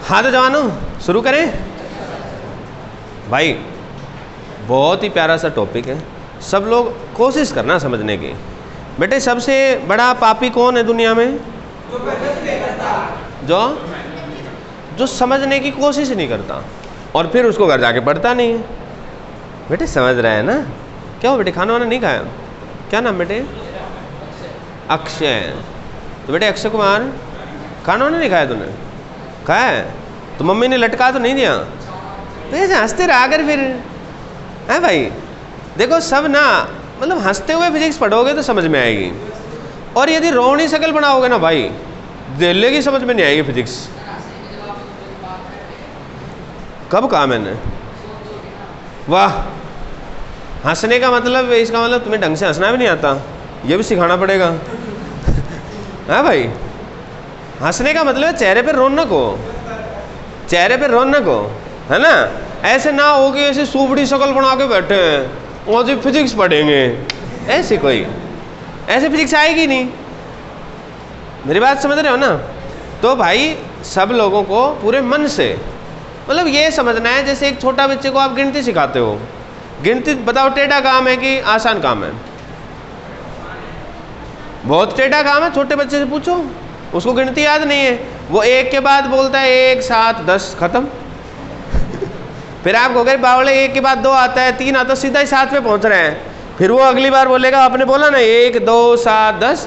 हाँ तो जवानों शुरू करें भाई। बहुत ही प्यारा सा टॉपिक है, सब लोग कोशिश करना समझने की। बेटे सबसे बड़ा पापी कौन है दुनिया में? जो समझने की कोशिश नहीं करता और फिर उसको घर जाके पढ़ता नहीं है। बेटे समझ रहे हैं ना? क्या हो बेटे, खाना वाना नहीं खाया? क्या नाम बेटे? अक्षय। तो बेटे अक्षय कुमार, खाना वाना नहीं खाया तूने? खाया है तो मम्मी ने लटका तो नहीं दिया? तो ऐसे हंसते रहा कर फिर, है भाई। देखो सब ना, मतलब हंसते हुए फिजिक्स पढ़ोगे तो समझ में आएगी, और यदि रोनी शक्ल बनाओगे ना भाई, दिल्ली की समझ में नहीं आएगी फिजिक्स। कब कहा मैंने? वाह, हंसने का मतलब, इसका मतलब तुम्हें ढंग से हंसना भी नहीं आता, ये भी सिखाना पड़ेगा। है भाई, हंसने का मतलब है चेहरे पे रौनक हो, चेहरे पे रौनक हो, है ना। ऐसे ना हो कि ऐसे सूबड़ी शक्ल बना के बैठे हैं और जो फिजिक्स पढ़ेंगे, ऐसे कोई ऐसे फिजिक्स आएगी नहीं। मेरी बात समझ रहे हो ना? तो भाई सब लोगों को पूरे मन से, मतलब ये समझना है जैसे एक छोटा बच्चे को आप गिनती सिखाते हो। गिनती बताओ टेढ़ा काम है कि आसान काम है? बहुत टेढ़ा काम है। छोटे बच्चे से पूछो, उसको गिनती याद नहीं है, वो एक के बाद बोलता है 1 7 10 खत्म। फिर आप कहोगे बावले 1 के बाद 2 आता है, 3 आता है, सीधा ही 7 पे पहुंच रहे हैं। फिर वो अगली बार बोलेगा आपने बोला ना 1 2 7 10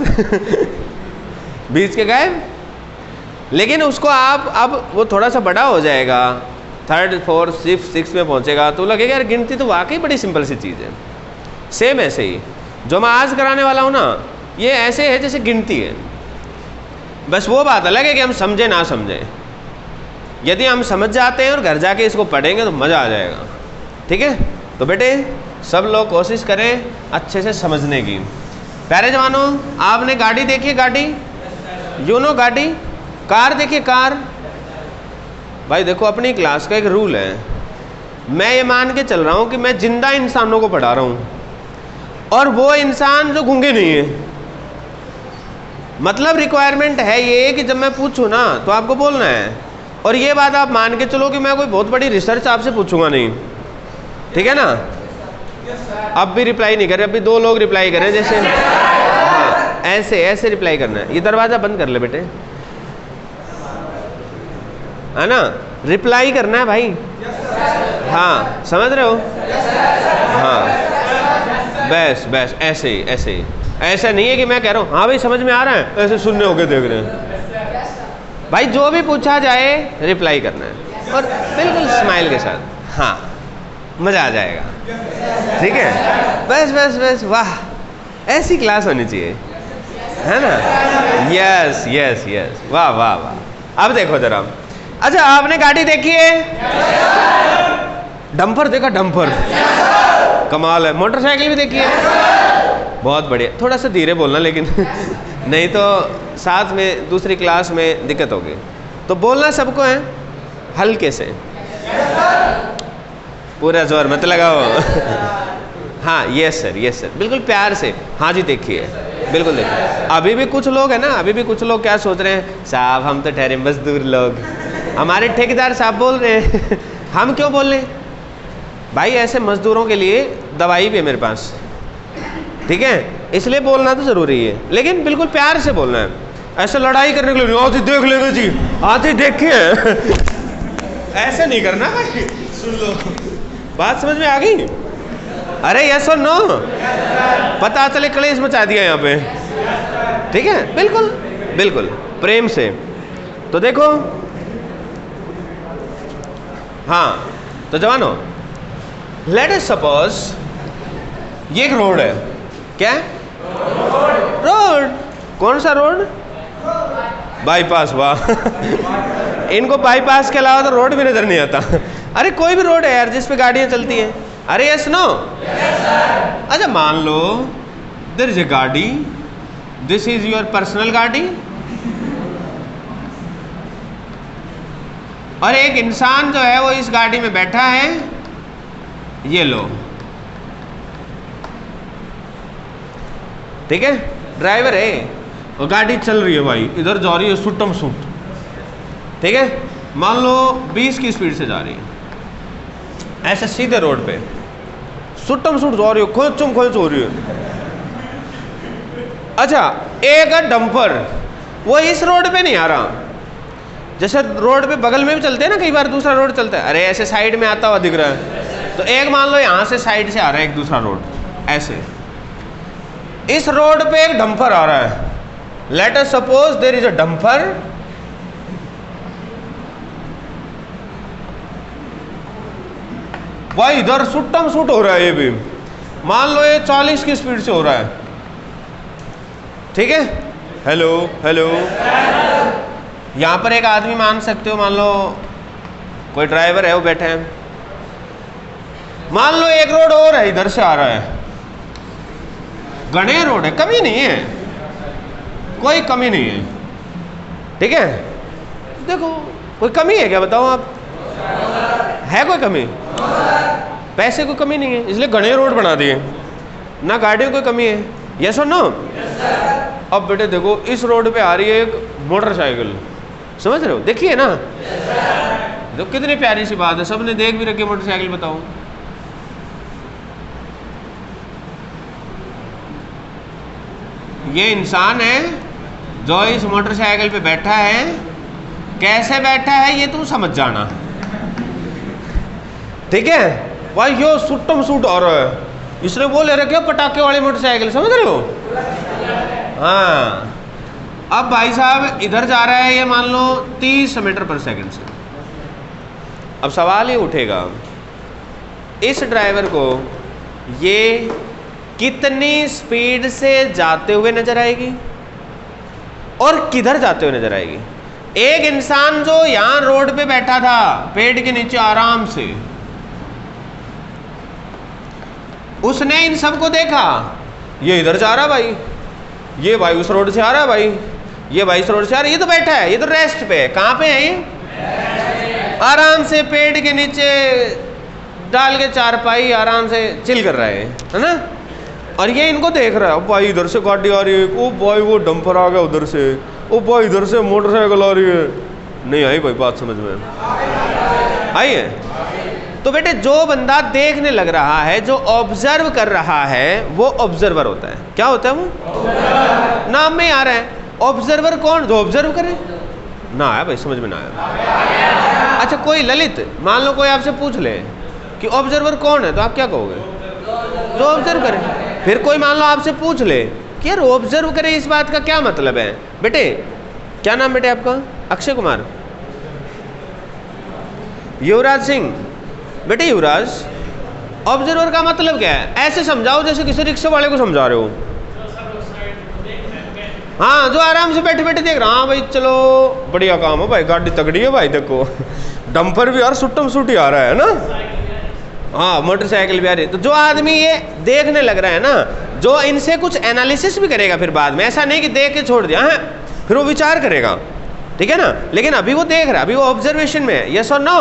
बीच के गायब। लेकिन उसको आप, अब वो थोड़ा सा बड़ा हो जाएगा, 3rd 4th 5th 6th में पहुंचेगा तो लगेगा यार गिनती तो वाकई बड़ी सिंपल सी चीज़ है। सेम ऐसे ही जो मैं आज कराने वाला हूँ ना, ये ऐसे है जैसे गिनती है। बस वो बात अलग है कि हम समझे ना समझें। यदि हम समझ जाते हैं और घर जाके इसको पढ़ेंगे तो मज़ा आ जाएगा। ठीक है, तो बेटे सब लोग कोशिश करें अच्छे से समझने की। प्यारे जवानों, आपने गाड़ी देखी? गाड़ी यू नो गाड़ी, कार देखिए, कार। भाई देखो अपनी क्लास का एक रूल है, मैं ये मान के चल रहा हूँ कि मैं जिंदा इंसानों को पढ़ा रहा हूँ और वो इंसान जो गूंगे नहीं है। मतलब रिक्वायरमेंट है ये कि जब मैं पूछूं ना तो आपको बोलना है, और ये बात आप मान के चलो कि मैं कोई बहुत बड़ी रिसर्च आपसे पूछूंगा नहीं। ठीक है ना? अब भी रिप्लाई नहीं कर रहे, अभी 2 लोग रिप्लाई करें जैसे, हाँ ऐसे ऐसे रिप्लाई करना है। ये दरवाज़ा बंद कर ले बेटे, है ना? रिप्लाई करना है भाई। हाँ समझ रहे हो? हाँ बस बस ऐसे ही, ऐसे ही। ऐसा नहीं है कि मैं कह रहा हूँ हाँ भाई समझ में आ रहा है, ऐसे सुनने होके देख रहे हैं। भाई जो भी पूछा जाए रिप्लाई करना है, और बिल्कुल स्माइल के साथ। हाँ मज़ा आ जाएगा। ठीक है, बस बस बस, वाह ऐसी क्लास होनी चाहिए, है ना? यस यस यस, वाह वाह वाह। अब देखो जरा, अच्छा आपने गाड़ी देखी है? डंपर देखा? डंपर कमाल है। मोटरसाइकिल भी देखी है? बहुत बढ़िया। थोड़ा सा धीरे बोलना लेकिन नहीं तो साथ में दूसरी क्लास में दिक्कत होगी। तो बोलना सबको है, हल्के से, पूरा जोर मत लगाओ। हाँ यस सर, यस सर, बिल्कुल प्यार से। हाँ जी देखिए, बिल्कुल देखिए। अभी भी कुछ लोग हैं ना, अभी भी कुछ लोग क्या सोच रहे हैं, साहब हम तो ठहरे मजदूर लोग, हमारे ठेकेदार साहब बोल रहे हैं हम क्यों बोल रहे हैं? भाई ऐसे मजदूरों के लिए दवाई भी है मेरे पास। ठीक है, इसलिए बोलना तो ज़रूरी है, लेकिन बिल्कुल प्यार से बोलना है। ऐसे लड़ाई करने के लिए आती देख लेंगे जी, आती देखिए ऐसे नहीं करना भाई। सुन लो, बात समझ में आ गई? अरे यस और नो, पता चले कलेश मचा दिया यहाँ पे। ठीक है, बिल्कुल बिल्कुल प्रेम से। तो देखो, हाँ तो जवानों, लेट अस सपोज ये एक रोड है। क्या? रोड। कौन सा रोड? बाईपास। वाह इनको बाईपास के अलावा तो रोड भी नजर नहीं आता। अरे कोई भी रोड है यार जिस पे गाड़ियां चलती हैं। अरे यस नो? अच्छा मान लो देयर इज ए गाड़ी, दिस इज योर पर्सनल गाड़ी, और एक इंसान जो है वो इस गाड़ी में बैठा है। ये लो, ठीक है, ड्राइवर है और गाड़ी चल रही है भाई, इधर जा रही है सुटम सुट। ठीक है, मान लो 20 की स्पीड से जा रही है, ऐसे सीधे रोड पे सुट्टम सुट जा रही हो, खोचम खोच हो रही है। अच्छा, एक डंपर वो इस रोड पे नहीं आ रहा, जैसे रोड पे बगल में भी चलते हैं ना, कई बार दूसरा रोड चलता है, अरे ऐसे साइड में आता हुआ दिख रहा है, तो एक मान लो यहाँ से साइड से आ रहा है एक दूसरा रोड, ऐसे इस रोड पे एक डंपर आ रहा है। Let us suppose there is a dumper, भाई इधर सुट्टम सुट हो रहा है, ये भी मान लो ये 40 की स्पीड से हो रहा है, ठीक है। हेलो हेलो, यहां पर एक आदमी मान सकते हो, मान लो कोई ड्राइवर है वो बैठे हैं, मान लो एक रोड और है इधर से आ रहा है, घने रोड है, कमी नहीं है, कोई कमी नहीं है, ठीक है। देखो कोई कमी है क्या, बताओ आप, है कोई कमी? पैसे कोई कमी नहीं है, इसलिए घने रोड बना दिए, ना गाड़ियों की कमी है, यस और नो? अब बेटे देखो इस रोड पे आ रही है एक मोटरसाइकिल, समझ रहे हो, देखिए ना, तो कितनी प्यारी सी बात है, सबने देख भी रखी मोटरसाइकिल, बताओ। ये इंसान है जो इस मोटरसाइकिल पे बैठा है, कैसे बैठा है ये तुम समझ जाना, ठीक है भाई। यो सुट्टम सूट आ रहा है, इसने वो ले रखे हो पटाखे वाली मोटरसाइकिल, समझ रहे हो? हाँ, अब भाई साहब इधर जा रहा है, ये मान लो 30 मीटर पर सेकंड से। अब सवाल ये उठेगा, इस ड्राइवर को ये कितनी स्पीड से जाते हुए नजर आएगी और किधर जाते हुए नजर आएगी? एक इंसान जो यहां रोड पे बैठा था पेड़ के नीचे आराम से, उसने इन सबको देखा, ये इधर जा रहा भाई, ये भाई उस रोड से आ रहा है भाई, ये भाई इस रोड से आ रहा है, ये तो बैठा है, ये तो रेस्ट पे है, कहाँ पे है ये? आराम से पेड़ के नीचे डाल के चारपाई आराम से चिल कर रहा है ना। और ये इनको देख रहा है, भाई इधर से गाड़ी आ रही है, ओ भाई वो डंपर आ गया उधर से, ओ भाई इधर से मोटरसाइकिल आ रही है। नहीं आई भाई बात समझ में? आई है? तो बेटे जो बंदा देखने लग रहा है, जो ऑब्जर्व कर रहा है, वो ऑब्जर्वर होता है। क्या होता है वो? नाम में आ रहा है ऑब्जर्वर। कौन? जो ऑब्जर्व करे। ना आया भाई, समझ में ना आया। अच्छा कोई ललित, मान लो कोई आपसे पूछ ले कि ऑब्जर्वर कौन है, तो आप क्या कहोगे? जो ऑब्जर्व करे। फिर कोई मान लो आपसे पूछ ले कि यार ऑब्जर्व करे, इस बात का क्या मतलब है? बेटे क्या नाम बेटे आपका? अक्षय कुमार, युवराज सिंह। बेटे युवराज, ऑब्जर्वर का मतलब क्या है? ऐसे समझाओ जैसे किसी रिक्शे वाले को समझा रहे हो। हाँ, जो आराम से बैठे बैठे देख रहा, हाँ भाई चलो बढ़िया काम है भाई, गाड़ी तगड़ी है भाई, देखो डंपर भी यार सुट्टम सूट ही आ रहा है ना, हाँ मोटरसाइकिल भी आ रही है। तो जो आदमी ये देखने लग रहा है ना, जो इनसे कुछ एनालिसिस भी करेगा फिर बाद में, ऐसा नहीं कि देख के छोड़ दिया, हाँ फिर वो विचार करेगा, ठीक है ना। लेकिन अभी वो देख रहा है, अभी वो ऑब्जर्वेशन में है। यस और नो?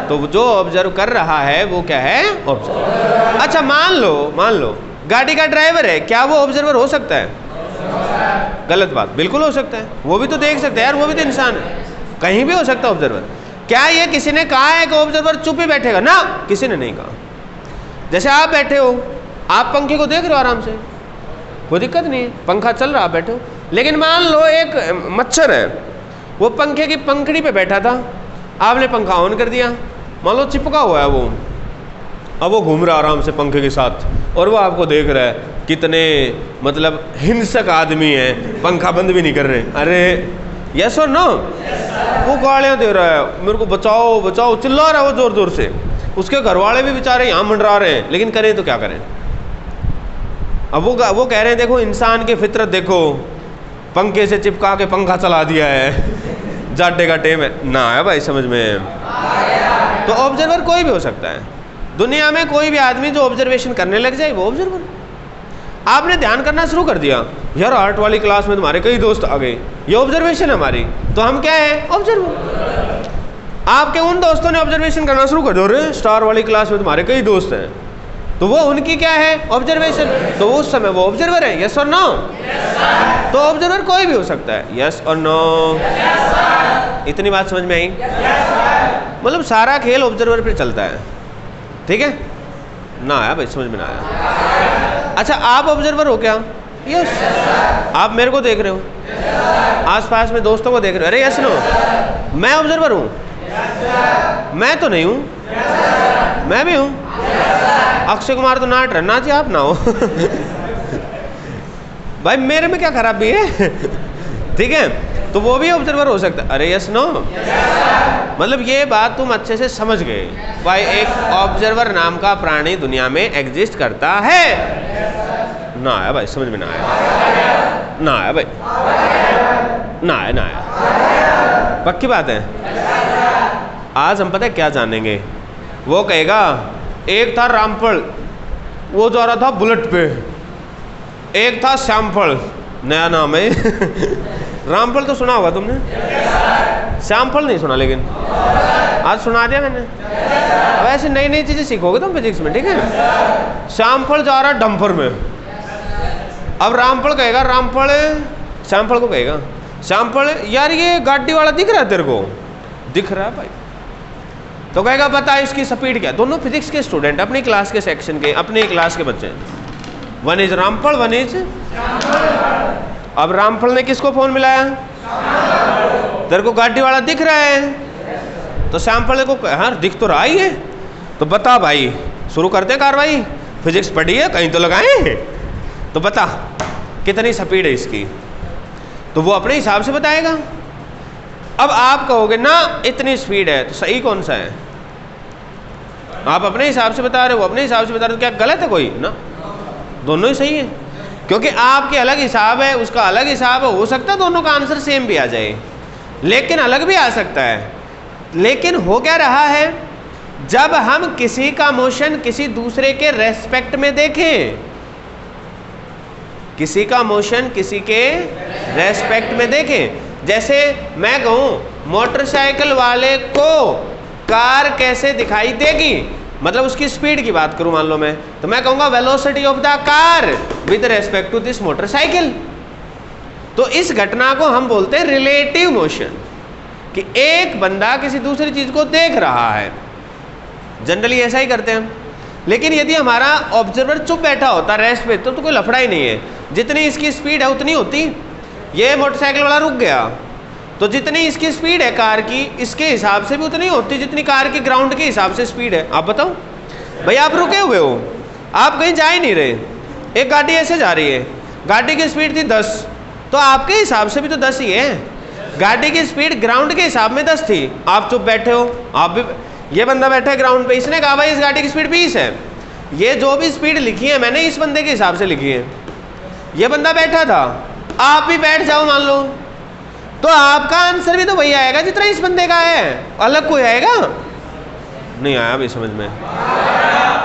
तो जो ऑब्जर्व कर रहा है वो क्या है? ऑब्जर्वर। अच्छा मान लो गाड़ी का ड्राइवर है, क्या वो ऑब्जर्वर हो सकता है? गलत बात, बिल्कुल हो सकता है, वो भी तो देख सकता है यार, वो भी तो इंसान है, कहीं भी हो सकता है ऑब्जर्वर। क्या ये किसी ने कहा है कि ऑब्जर्वर चुप ही बैठेगा? ना, किसी ने नहीं कहा। जैसे आप बैठे हो, आप पंखे को देख रहे हो आराम से, कोई दिक्कत नहीं है, पंखा चल रहा, आप बैठे हो। लेकिन मान लो एक मच्छर है, वो पंखे की पंखड़ी पे बैठा था, आपने पंखा ऑन कर दिया, मान लो चिपका हुआ है वो, अब वो घूम रहा आराम से पंखे के साथ, और वो आपको देख रहा है। कितने मतलब हिंसक आदमी है, पंखा बंद भी नहीं कर रहे। अरे यस और नो? वो गालियाँ दे रहा है, मेरे को बचाओ बचाओ, चिल्ला रहा है वो जोर जोर से। उसके घर वाले भी बेचारे यहाँ मंडरा रहे हैं, लेकिन करें तो क्या करें। अब वो कह रहे हैं देखो इंसान की फितरत देखो, पंखे से चिपका के पंखा चला दिया है, जाटे का टेम है ना। आया भाई समझ में? तो ऑब्जर्वर कोई भी हो सकता है दुनिया में, कोई भी आदमी जो ऑब्जर्वेशन करने लग जाए वो ऑब्जर्वर। आपने ध्यान करना शुरू कर दिया, यार आर्ट वाली क्लास में तुम्हारे कई दोस्त आ गए, ये ऑब्जर्वेशन है हमारी, तो हम क्या है? ऑब्जर्वर। आपके उन दोस्तों ने ऑब्जर्वेशन करना शुरू कर दिया, अरे स्टार वाली क्लास में तुम्हारे कई दोस्त हैं, तो वो उनकी क्या है? ऑब्जर्वेशन। तो उस समय वो ऑब्जर्वर है, यस और नो? तो ऑब्जर्वर कोई भी हो सकता है, यस और नो? इतनी बात समझ में आई? मतलब सारा खेल ऑब्जर्वर पे चलता है, ठीक है ना? आया भाई, समझ में ना आया? अच्छा, आप ऑब्जर्वर हो क्या? यस। आप मेरे को देख रहे हो, आसपास में दोस्तों को देख रहे हो, अरे यस नो? मैं ऑब्जर्वर हूँ? मैं तो नहीं हूँ। मैं भी हूँ। अक्षय कुमार तो नाट रहा, नाचिए आप ना हो। भाई मेरे में क्या खराबी है? ठीक है, तो वो भी ऑब्जर्वर हो सकता है, अरे यस नो? मतलब ये बात तुम अच्छे से समझ गए भाई, एक ऑब्जर्वर नाम का प्राणी दुनिया में एग्जिस्ट करता है। ना आया भाई, समझ में ना आया? ना आया भाई, ना आया, ना आया। पक्की बात है। आज हम पता है क्या जानेंगे? वो कहेगा एक था रामफल, वो जा रहा था बुलेट पे। एक था श्यामफल, नया नाम है। रामफल तो सुना होगा तुमने, श्यामफल नहीं सुना, लेकिन आज सुना दिया मैंने। अब ऐसे नई नई चीजें सीखोगे तुम फिजिक्स में, ठीक है? श्यामफल जा रहा है डंपर में। अब रामफल कहेगा, रामफल श्यामफल को कहेगा, श्यामफल यार ये गाड़ी वाला दिख रहा है तेरे को? दिख रहा है भाई। तो कहेगा बता इसकी स्पीड क्या? दोनों फिजिक्स के स्टूडेंट, अपनी क्लास के सेक्शन के, अपनी क्लास के बच्चे। One is Ramphal, one is. अब रामफल ने किसको फोन मिलाया? तेरे को गाड़ी वाला दिख रहा है? तो श्यामफल को हाँ दिख तो रहा ही है। तो बता भाई, शुरू करते हैं कार्रवाई। फिजिक्स पढ़ी है कहीं तो लगाए? तो बता कितनी स्पीड है इसकी। तो वो अपने हिसाब से बताएगा। अब आप कहोगे ना इतनी स्पीड है, तो सही कौन सा है? आप अपने हिसाब से बता रहे हो, अपने हिसाब से बता रहे हो, क्या गलत है कोई? ना, दोनों ही सही है, क्योंकि आपके अलग हिसाब है, उसका अलग हिसाब है। हो सकता है दोनों का आंसर सेम भी आ जाए, लेकिन अलग भी आ सकता है। लेकिन हो क्या रहा है, जब हम किसी का मोशन किसी दूसरे के रेस्पेक्ट में देखें, किसी का मोशन किसी के रेस्पेक्ट में देखें, जैसे मैं कहूं मोटरसाइकिल वाले को कार कैसे दिखाई देगी, मतलब उसकी स्पीड की बात करूं मान लो मैं, तो मैं कहूंगा velocity of the car with respect to this motorcycle. तो इस घटना को हम बोलते हैं रिलेटिव मोशन, कि एक बंदा किसी दूसरी चीज को देख रहा है। जनरली ऐसा ही करते हैं। लेकिन यदि हमारा ऑब्जर्वर चुप बैठा होता रेस्ट पे, तो कोई लफड़ा ही नहीं है। जितनी इसकी स्पीड है उतनी होती। ये मोटरसाइकिल वाला रुक गया, तो जितनी इसकी स्पीड है कार की, इसके हिसाब से भी उतनी होती जितनी कार की ग्राउंड के हिसाब से स्पीड है। आप बताओ भाई, आप रुके हुए हो, आप कहीं जा ही नहीं रहे, एक गाड़ी ऐसे जा रही है, गाड़ी की स्पीड थी 10, तो आपके हिसाब से भी तो 10 ही है। गाड़ी की स्पीड ग्राउंड के हिसाब में 10 थी, आप चुप बैठे हो। आप भी, ये बंदा बैठा है ग्राउंड पे, इसने कहा भाई इस गाड़ी की स्पीड 20 है। ये जो भी स्पीड लिखी है मैंने इस बंदे के हिसाब से लिखी है। ये बंदा बैठा था, आप भी बैठ जाओ मान लो, तो आपका आंसर भी तो वही आएगा जितना इस बंदे का है। अलग कोई आएगा? नहीं आया अभी समझ में?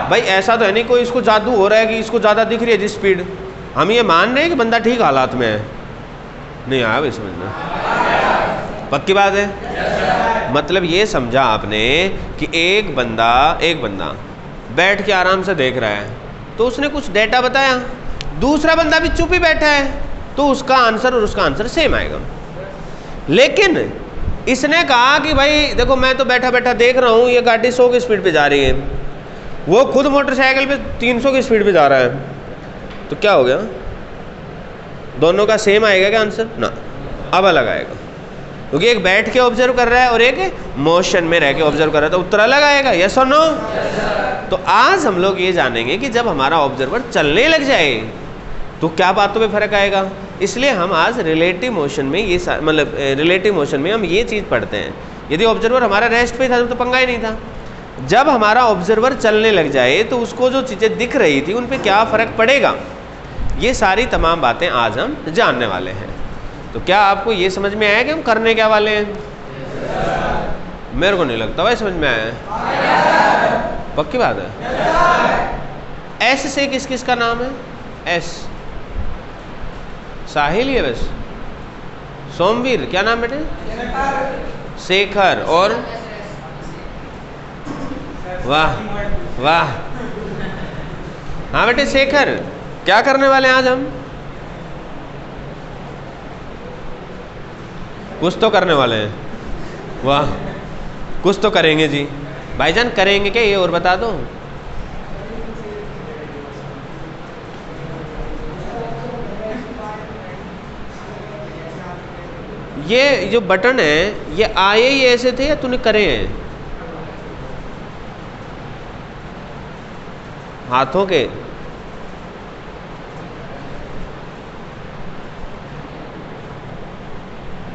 भाई ऐसा तो है नहीं कोई इसको जादू हो रहा है कि इसको ज़्यादा दिख रही है जिस स्पीड, हम ये मान रहे हैं कि बंदा ठीक हालात में है। नहीं आया अभी समझ में? पक्की बात है। मतलब ये समझा आपने कि एक बंदा बैठ के आराम से देख रहा है, तो उसने कुछ डेटा बताया, दूसरा बंदा भी चुप ही बैठा है, तो उसका आंसर और उसका आंसर सेम आएगा। लेकिन इसने कहा कि भाई देखो मैं तो बैठा बैठा देख रहा हूँ ये गाड़ी 100 की स्पीड पे जा रही है, वो खुद मोटरसाइकिल पे 300 की स्पीड पे जा रहा है, तो क्या हो गया? दोनों का सेम आएगा क्या आंसर? ना, अब अलग आएगा, क्योंकि एक बैठ के ऑब्जर्व कर रहा है और एक मोशन में रह के ऑब्जर्व कर रहा है, तो उत्तर अलग आएगा। यस और नो? तो आज हम लोग ये जानेंगे कि जब हमारा ऑब्जर्वर चलने लग जाए तो क्या बातों पे फर्क आएगा। इसलिए हम आज रिलेटिव मोशन में ये मतलब रिलेटिव मोशन में हम ये चीज़ पढ़ते हैं। यदि ऑब्जर्वर हमारा रेस्ट पे था तो पंगा ही नहीं था। जब हमारा ऑब्जर्वर चलने लग जाए तो उसको जो चीज़ें दिख रही थी उन पे क्या फ़र्क पड़ेगा, ये सारी तमाम बातें आज हम जानने वाले हैं। तो क्या आपको ये समझ में आया कि हम करने क्या वाले हैं? मेरे को नहीं लगता भाई समझ में आया। पक्की बात है। एस से किस किस का नाम है? एस साहिल ही है बस। सोमवीर क्या नाम बेटे? शेखर। और वाह वाह हाँ बेटे शेखर, क्या करने वाले हैं आज हम? कुछ तो करने वाले हैं। वाह, कुछ तो करेंगे जी। भाईजान करेंगे क्या, ये और बता दो। ये जो बटन है ये आए ही ऐसे थे या तूने करे हैं? हाथों के।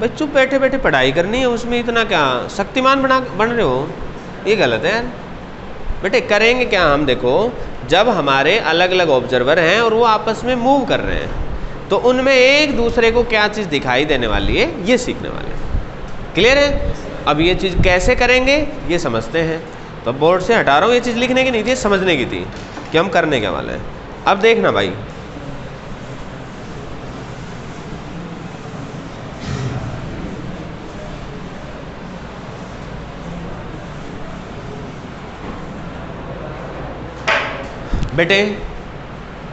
बच्चों बैठे बैठे पढ़ाई करनी है, उसमें इतना क्या शक्तिमान बन रहे हो? ये गलत है यार। बेटे करेंगे क्या हम, देखो जब हमारे अलग अलग ऑब्जर्वर हैं और वो आपस में मूव कर रहे हैं तो उनमें एक दूसरे को क्या चीज़ दिखाई देने वाली है ये सीखने वाले हैं। क्लियर है? अब ये चीज़ कैसे करेंगे ये समझते हैं। तो बोर्ड से हटा रहा हूँ, ये चीज़ लिखने की नहीं थी, समझने की थी कि हम करने क्या वाले हैं। अब देखना भाई, बेटे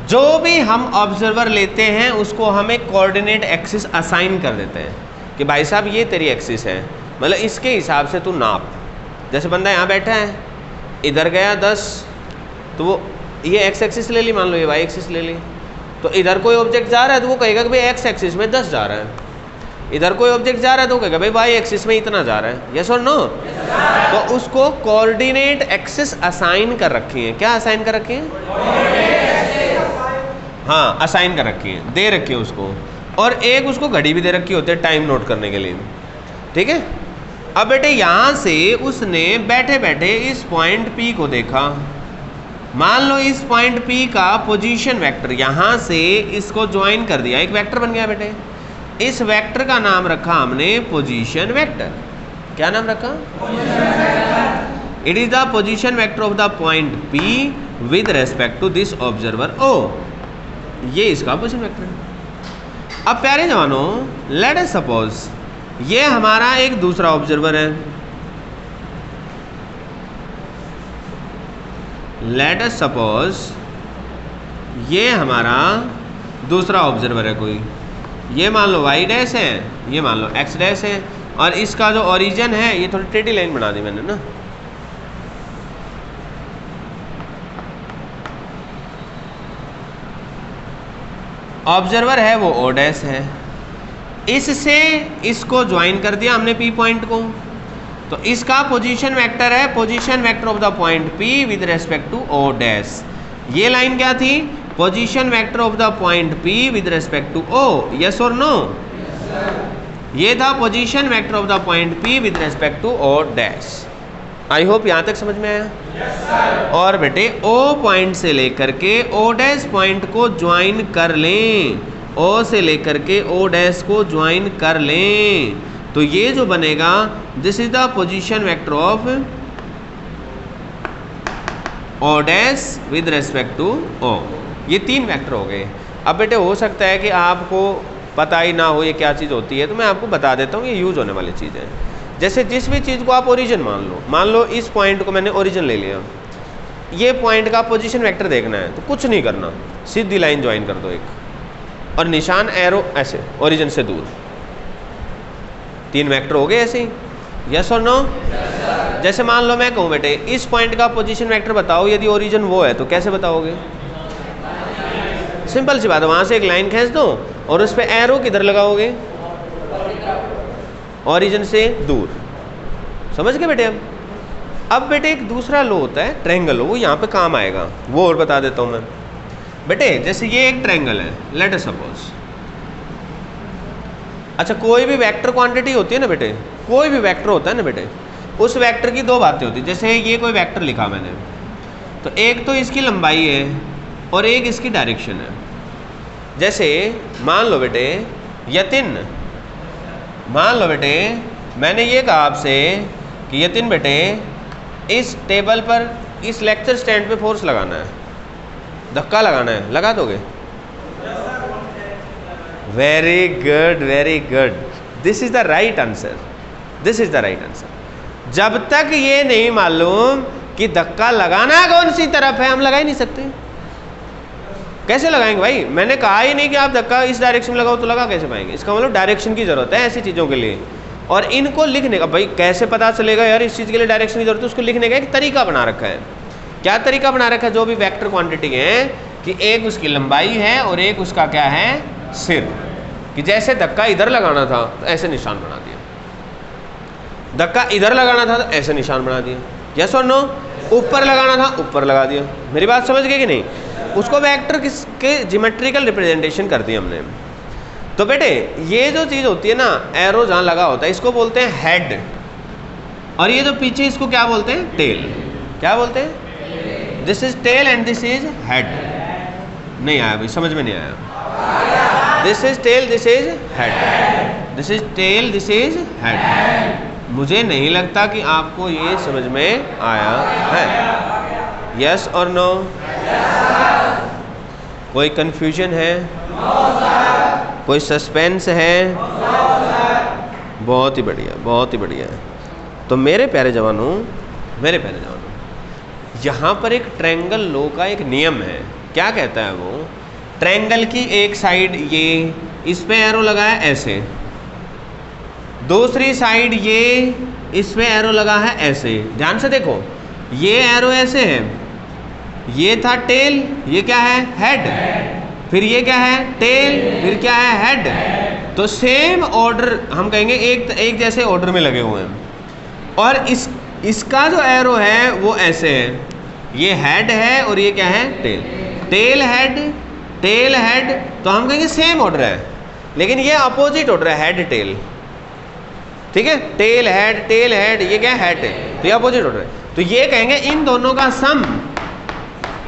जो भी हम ऑब्जर्वर लेते हैं उसको हम एक कोऑर्डिनेट एक्सिस असाइन कर देते हैं कि भाई साहब ये तेरी एक्सिस है, मतलब इसके हिसाब से तू नाप। जैसे बंदा यहाँ बैठा है, इधर गया 10, तो वो ये एक्स एक्सिस ले ली, मान लो ये वाई एक्सिस ले ली, तो इधर कोई ऑब्जेक्ट जा रहा है तो वो कहेगा कि भाई एक्स एक्सिस में 10 जा रहा है। इधर कोई ऑब्जेक्ट जा रहा है तो कहेगा भाई वाई एक्सिस में इतना जा रहा है। यस और नो? तो उसको कोऑर्डिनेट एक्सिस असाइन कर रखी है। क्या असाइन कर रखी है? हाँ, असाइन कर रखी है, दे रखी है उसको। और एक उसको घड़ी भी दे रखी होती है टाइम नोट करने के लिए। ठीक है? अब बेटे यहाँ से उसने बैठे बैठे इस पॉइंट P को देखा। मान लो इस पॉइंट P का पोजीशन वेक्टर, यहाँ से इसको ज्वाइन कर दिया, एक वेक्टर बन गया बेटे। इस वेक्टर का नाम रखा हमने पोजीशन वेक्टर। क्या नाम रखा? It is the position vector of the point P with respect to this observer O। ये इसका पोजीशन वेक्टर है। अब प्यारे जवानों, लेट अस सपोज ये हमारा एक दूसरा ऑब्जर्वर है। लेट अस सपोज ये हमारा दूसरा ऑब्जर्वर है कोई, ये मान लो y डैश है, ये मान लो x डैश है, और इसका जो ओरिजिन है ये थोड़ी टेढ़ी लाइन बना दी मैंने ना। ऑब्जर्वर है वो o डैश है, इससे इसको ज्वाइन कर दिया हमने P पॉइंट को, तो इसका पोजीशन वेक्टर है position vector of the point P with respect to O dash. ये लाइन क्या थी? Position vector of the point P with respect to O। Yes और नो? ये था position vector of the point P with respect to O dash. I hope यहाँ तक समझ में आया? yes, और बेटे O पॉइंट से लेकर के O डैश पॉइंट को ज्वाइन कर लें, O से लेकर के O डैश को ज्वाइन कर लें, तो ये जो बनेगा this is the position vector of O dash with respect to O। ये 3 वेक्टर हो गए। अब बेटे हो सकता है कि आपको पता ही ना हो ये क्या चीज़ होती है, तो मैं आपको बता देता हूँ, ये यूज होने वाली चीज़ है। जैसे जिस भी चीज़ को आप ओरिजिन मान लो इस पॉइंट को मैंने ओरिजिन ले लिया, ये पॉइंट का पोजीशन वेक्टर देखना है तो कुछ नहीं करना, सीधी लाइन ज्वाइन कर दो एक, और निशान एरो ऐसे ओरिजिन से दूर। 3 वेक्टर हो गए ऐसे ही। यस और नो? जैसे मान लो मैं कहूँ बेटे इस पॉइंट का पोजीशन वेक्टर बताओ, यदि ओरिजिन वो है तो कैसे बताओगे? सिंपल सी बात है, वहाँ से एक लाइन खींच दो और उस पर एरो किधर लगाओगे? ओरिजिन से दूर। समझ गए बेटे? अब बेटे एक दूसरा लो होता है ट्रायंगल, वो यहाँ पे काम आएगा, वो और बता देता हूँ मैं। बेटे जैसे ये एक ट्रायंगल है, लेट अस सपोज। अच्छा, कोई भी वेक्टर क्वांटिटी होती है ना बेटे, कोई भी वेक्टर होता है ना बेटे, उस वेक्टर की 2 बातें होती है। जैसे ये कोई वेक्टर लिखा मैंने, तो एक तो इसकी लंबाई है और एक इसकी डायरेक्शन है। जैसे मान लो बेटे यतिन, मान लो बेटे मैंने ये कहा आपसे कि यतिन बेटे इस टेबल पर इस लेक्चर स्टैंड पे फोर्स लगाना है, धक्का लगाना है, लगा दोगे? Very good, very good, this is the right answer, this is the right answer. जब तक ये नहीं मालूम कि धक्का लगाना कौन सी तरफ है, हम लगा ही नहीं सकते। कैसे लगाएंगे भाई? मैंने कहा ही नहीं कि आप धक्का इस डायरेक्शन में लगाओ, तो लगा कैसे पाएंगे? इसका मतलब डायरेक्शन की जरूरत है ऐसी चीज़ों के लिए। और इनको लिखने का भाई कैसे पता चलेगा यार इस चीज़ के लिए डायरेक्शन की जरूरत है? उसको लिखने का एक तरीका बना रखा है। क्या तरीका बना रखा है? जो भी वेक्टर क्वांटिटी है कि एक उसकी लंबाई है और एक उसका क्या है, सिर, कि जैसे धक्का इधर लगाना था तो ऐसे निशान बना दिया, धक्का इधर लगाना था तो ऐसे निशान बना दिया। यस और नो? ऊपर लगाना था ऊपर लगा दिया। मेरी बात समझ गए कि नहीं? उसको वेक्टर किसके ज्योमेट्रिकल रिप्रेजेंटेशन कर दी हमने। तो बेटे ये जो चीज़ होती है ना, एरो जहाँ लगा होता है, इसको बोलते हैं हेड, और ये जो पीछे इसको क्या बोलते हैं, टेल। क्या बोलते हैं? This is tail and this is head. नहीं आया भाई, समझ में नहीं आया। This is tail, this is head, this is tail, this is head. मुझे नहीं लगता कि आपको ये समझ में आया है। यस और नो? कोई कंफ्यूजन है? कोई सस्पेंस है? बहुत ही बढ़िया, बहुत ही बढ़िया। तो मेरे प्यारे जवानों, मेरे प्यारे जवानों, यहाँ पर एक ट्रायंगल लॉ का एक नियम है। क्या कहता है वो? ट्रायंगल की एक साइड ये, इस पे एरो लगा है ऐसे, दूसरी साइड ये, इस पे एरो लगा है ऐसे। ध्यान से देखो, ये एरो ऐसे है, ये था टेल, ये क्या है, हेड, फिर ये क्या है, टेल, फिर क्या है, हेड। तो सेम ऑर्डर हम कहेंगे, एक जैसे ऑर्डर में लगे हुए हैं। और इसका जो एरो है वो ऐसे है, ये हेड है और ये क्या है, tail, tail head, tail head. तो हम कहेंगे सेम ऑर्डर है, लेकिन ये अपोजिट ऑर्डर है, हेड टेल। ठीक है, टेल हेड, ये क्या है, हेड टेल, तो ये अपोजिट ऑर्डर है। तो ये कहेंगे इन दोनों का सम,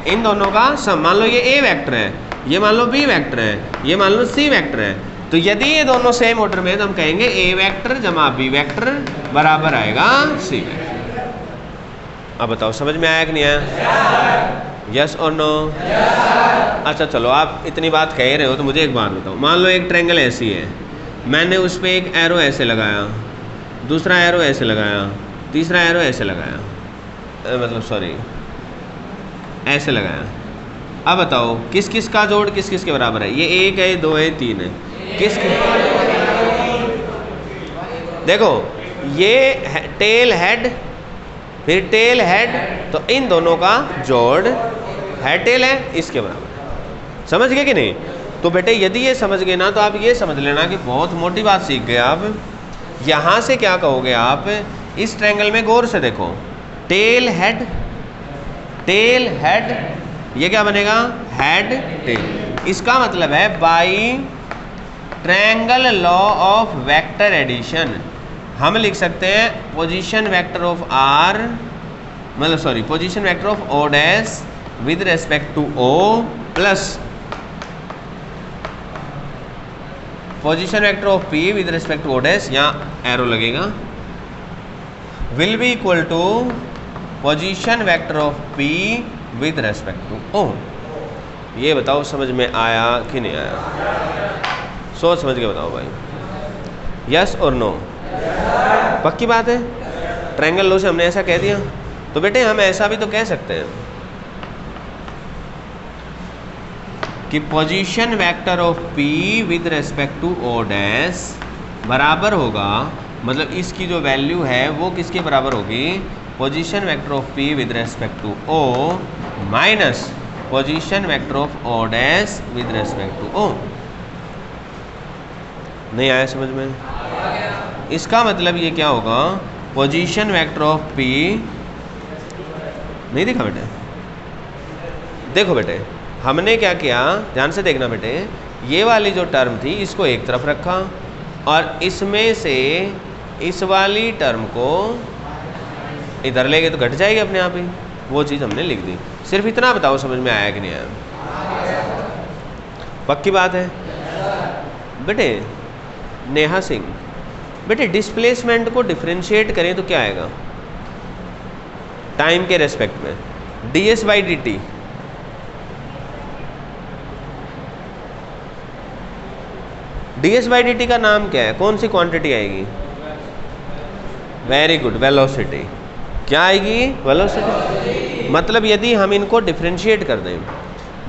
इन दोनों का सम। मान लो ये ए वेक्टर है, ये मान लो बी वेक्टर है, ये मान लो सी वेक्टर है। तो यदि ये दोनों सेम ऑर्डर में है तो हम कहेंगे ए वेक्टर जमा बी वेक्टर बराबर आएगा सी वेक्टर। अब बताओ समझ में आया कि नहीं आया? यस और नो? अच्छा चलो, आप इतनी बात कह रहे हो तो मुझे एक बात बताओ। मान लो एक ट्रायंगल ऐसी है, मैंने उस पर एक एरो ऐसे लगाया, दूसरा एरो ऐसे लगाया, तीसरा एरो ऐसे लगाया, मतलब सॉरी ऐसे लगाया। अब बताओ किस किस का जोड़ किस किस के बराबर है? ये एक है, दो है, तीन है, किस देखो ये टेल हेड, फिर टेल हेड, तो इन दोनों का जोड़ हेड टेल है, इसके बराबर। समझ गए कि नहीं? तो बेटे यदि ये समझ गए ना, तो आप ये समझ लेना कि बहुत मोटी बात सीख गए आप। यहाँ से क्या कहोगे आप? इस ट्रायंगल में गौर से देखो, टेल हेड, टेल हेड, ये क्या बनेगा, हेड टेल। इसका मतलब है by triangle law of vector addition हम लिख सकते हैं पोजीशन वेक्टर ऑफ आर, मतलब sorry position vector of O dash with respect to O plus position vector of P with respect to O dash, यहाँ arrow लगेगा, will be equal to position vector of P with respect to O. ये बताओ समझ में आया कि नहीं आया? सोच समझ के बताओ भाई, यस और नो? पक्की बात है? ट्रायंगल लॉ से हमने ऐसा कह दिया, तो बेटे हम ऐसा भी तो कह सकते हैं कि position vector of P with respect to O dash बराबर होगा, मतलब इसकी जो वैल्यू है वो किसके बराबर होगी, position vector of P with respect to O minus position vector of O dash with respect to O। नहीं आया समझ में? इसका मतलब ये क्या होगा, पोजीशन वेक्टर ऑफ P, नहीं दिखा बेटे? देखो बेटे हमने क्या किया, ध्यान से देखना बेटे, ये वाली जो टर्म थी इसको एक तरफ रखा और इसमें से इस वाली टर्म को इधर ले गए तो घट जाएगी अपने आप ही, वो चीज़ हमने लिख दी। सिर्फ इतना बताओ समझ में आया कि नहीं आया? पक्की बात है बेटे? नेहा सिंह, बेटे डिस्प्लेसमेंट को डिफरेंशिएट करें तो क्या आएगा टाइम के रेस्पेक्ट में, ds by D T. ds by D T का नाम क्या है, कौन सी क्वांटिटी आएगी? Very good, velocity. क्या आएगी? वेलोसिटी। मतलब यदि हम इनको डिफरेंशिएट कर दें,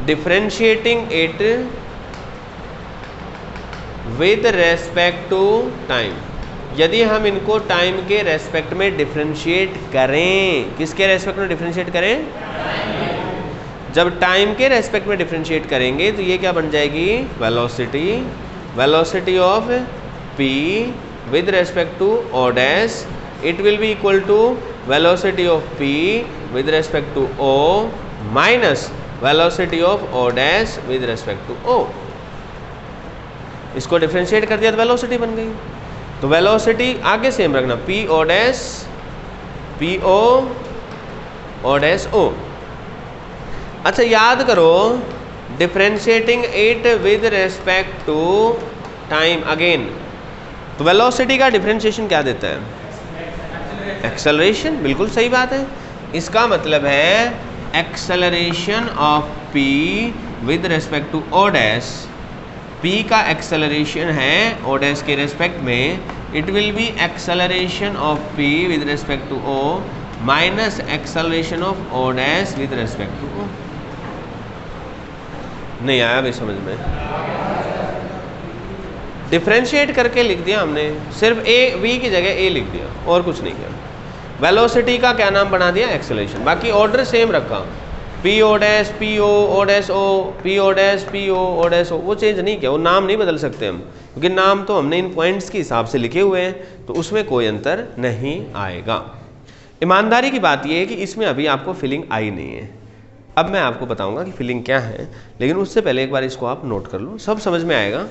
differentiating it with respect to time. यदि हम इनको टाइम के रेस्पेक्ट में डिफरेंशिएट करें, किसके रेस्पेक्ट में डिफरेंशिएट करें? जब टाइम के रेस्पेक्ट में डिफरेंशिएट करेंगे तो ये क्या बन जाएगी? Velocity, velocity of p with respect to o dash, it will be equal to velocity of p with respect to o minus velocity of o dash with respect to o। इसको differentiate कर दिया तो velocity बन गई। तो velocity आगे same रखना, p o dash p o dash o। अच्छा याद करो, differentiating it with respect to time again, तो वेलोसिटी का डिफरेंशिएशन क्या देता है? एक्सेलरेशन। बिल्कुल सही बात है। इसका मतलब है acceleration of p with respect to o dash, p का एक्सेलरेशन है o डैश के रेस्पेक्ट में, it will be acceleration of p with respect to o minus acceleration of o dash with respect to o। नहीं आया भाई समझ में? Differentiate करके लिख दिया हमने, सिर्फ a v की जगह a लिख दिया और कुछ नहीं किया। वेलोसिटी का क्या नाम बना दिया? एक्सेलरेशन। बाकी ऑर्डर सेम रखा, p o dash p o o dash o, p o dash p o o dash o, वो चेंज नहीं किया, वो नाम नहीं बदल सकते हम, क्योंकि नाम तो हमने इन पॉइंट्स के हिसाब से लिखे हुए हैं, तो उसमें कोई अंतर नहीं आएगा। ईमानदारी की बात यह है कि इसमें अभी आपको फीलिंग आई नहीं है। अब मैं आपको बताऊंगा कि फीलिंग क्या है, लेकिन उससे पहले एक बार इसको आप नोट कर लो, सब समझ में आएगा,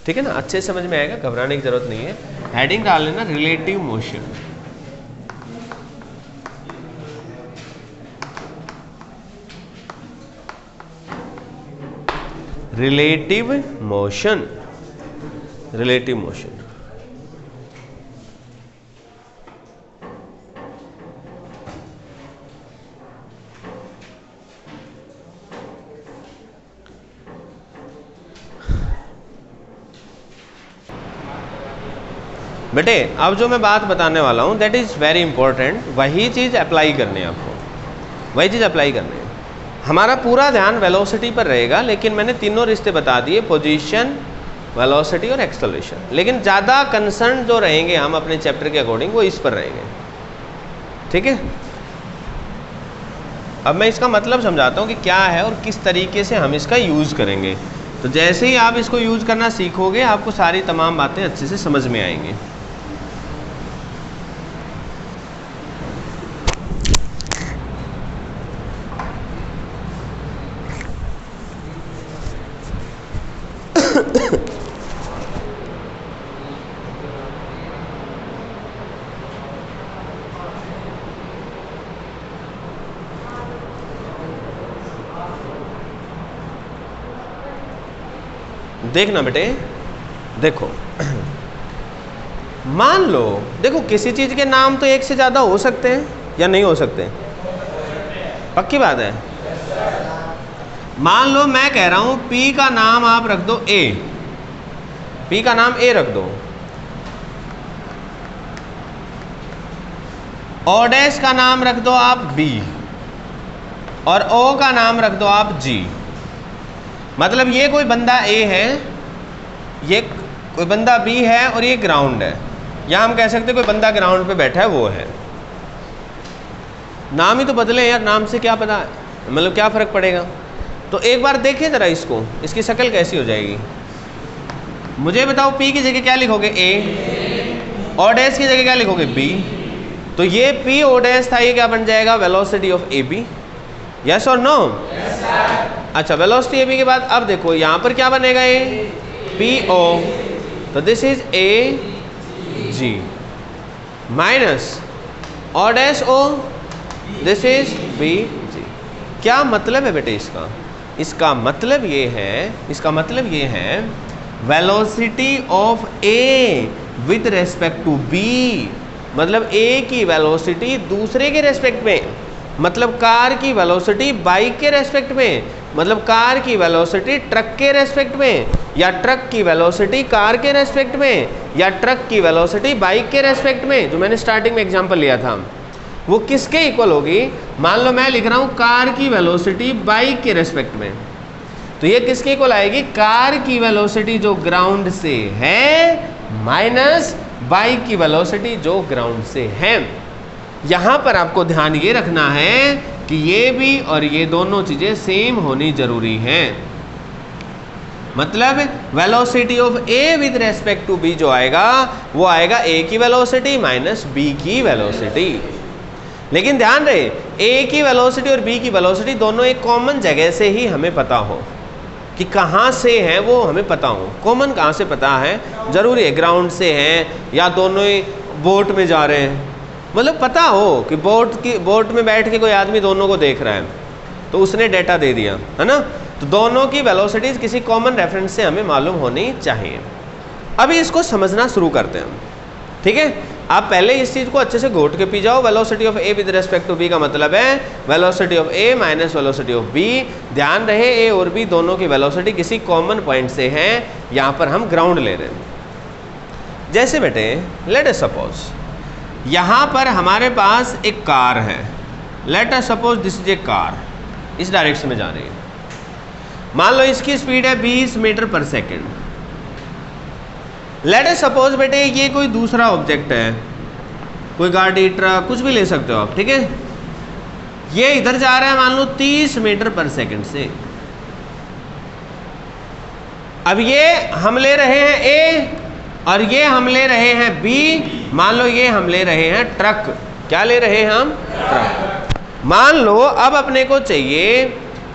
ठीक है ना? अच्छे समझ में आएगा, घबराने की जरूरत नहीं है। हेडिंग डाल लेना relative motion. Relative motion, relative motion. बेटे अब जो मैं बात बताने वाला हूँ दैट इज़ वेरी इंपॉर्टेंट, वही चीज़ अप्लाई करनी है आपको, वही चीज़ अप्लाई करनी है। हमारा पूरा ध्यान वेलोसिटी पर रहेगा, लेकिन मैंने तीनों रिश्ते बता दिए, पोजीशन, वेलोसिटी और एक्सेलरेशन, लेकिन ज़्यादा कंसर्न जो रहेंगे हम अपने चैप्टर के अकॉर्डिंग वो इस पर रहेंगे, ठीक है? अब मैं इसका मतलब समझाता हूँ कि क्या है और किस तरीके से हम इसका यूज़ करेंगे। तो जैसे ही आप इसको यूज़ करना सीखोगे आपको सारी तमाम बातें अच्छे से समझ में आएंगी। देखना बेटे, देखो मान लो, देखो किसी चीज के नाम तो एक से ज्यादा हो सकते हैं या नहीं हो सकते? पक्की बात है। मान लो मैं कह रहा हूं P का नाम आप रख दो A, P का नाम A रख दो, O डैश का नाम रख दो आप B, और O का नाम रख दो आप G। मतलब ये कोई बंदा A है, ये कोई बंदा B है और ये ग्राउंड है, या हम कह सकते कोई बंदा ग्राउंड पे बैठा है वो है। नाम ही तो बदले यार, नाम से क्या पता, मतलब क्या फ़र्क पड़ेगा? तो एक बार देखें ज़रा इसको, इसकी शक्ल कैसी हो जाएगी। मुझे बताओ P की जगह क्या लिखोगे? A, O डैश की जगह क्या लिखोगे? B। तो ये P O डैश था, ये क्या बन जाएगा? Velocity of AB। यस और नो? अच्छा, वेलोसिटी AB के बाद अब देखो यहाँ पर क्या बनेगा? ये PO, तो this is AG minus O dash O, this is BG। क्या मतलब है बेटे इसका? इसका मतलब ये है, इसका मतलब ये है velocity of A with respect to B, मतलब A की वेलोसिटी दूसरे के रेस्पेक्ट में, मतलब कार की वेलोसिटी बाइक के रेस्पेक्ट में, मतलब कार की वेलोसिटी ट्रक के रेस्पेक्ट में, या ट्रक की वेलोसिटी कार के रेस्पेक्ट में, या ट्रक की वेलोसिटी बाइक के रेस्पेक्ट में। जो मैंने स्टार्टिंग में एग्जांपल लिया था वो किसके इक्वल होगी? मान लो मैं लिख रहा हूँ कार की वेलोसिटी बाइक के रेस्पेक्ट में, तो ये किसके इक्वल आएगी, कार की वेलोसिटी जो ग्राउंड से है माइनस बाइक की वेलोसिटी जो ग्राउंड से है। यहां पर आपको ध्यान ये रखना है कि ये भी और ये दोनों चीजें सेम होनी जरूरी हैं। मतलब velocity of A with respect to B जो आएगा वो आएगा ए की वेलोसिटी माइनस बी की वेलोसिटी। लेकिन ध्यान रहे ए की वेलोसिटी और बी की वेलोसिटी दोनों एक कॉमन जगह से ही हमें पता हो कि कहाँ से है, वो हमें पता हो। कॉमन कहाँ से पता है, जरूरी है ग्राउंड से हैं या दोनों ही बोट में जा रहे हैं, मतलब पता हो कि बोट में बैठ के कोई आदमी दोनों को देख रहा है तो उसने डेटा दे दिया, है ना। तो दोनों की वेलोसिटीज किसी कॉमन रेफरेंस से हमें मालूम होनी चाहिए। अभी इसको समझना शुरू करते हैं, ठीक है। आप पहले इस चीज़ को अच्छे से घोट के पी जाओ। Velocity of A with respect to B का मतलब है velocity of A minus velocity of B. ध्यान रहे ए और बी दोनों की वेलोसिटी किसी कॉमन पॉइंट से है, यहाँ पर हम ग्राउंड ले रहे हैं। जैसे बेटे लेट अस सपोज यहाँ पर हमारे पास एक कार है, let us suppose this is a car, इस डायरेक्शन में जा रही है। मान लो इसकी स्पीड है 20 मीटर पर सेकेंड। लेट अस सपोज बेटे ये कोई दूसरा ऑब्जेक्ट है, कोई गाड़ी ट्रक कुछ भी ले सकते हो आप, ठीक है। ये इधर जा रहा है मान लो 30 मीटर पर सेकेंड से। अब ये हम ले रहे हैं ए और ये हम ले रहे हैं बी। मान लो ये हम ले रहे हैं ट्रक, क्या ले रहे हैं हम, ट्रक। मान लो अब अपने को चाहिए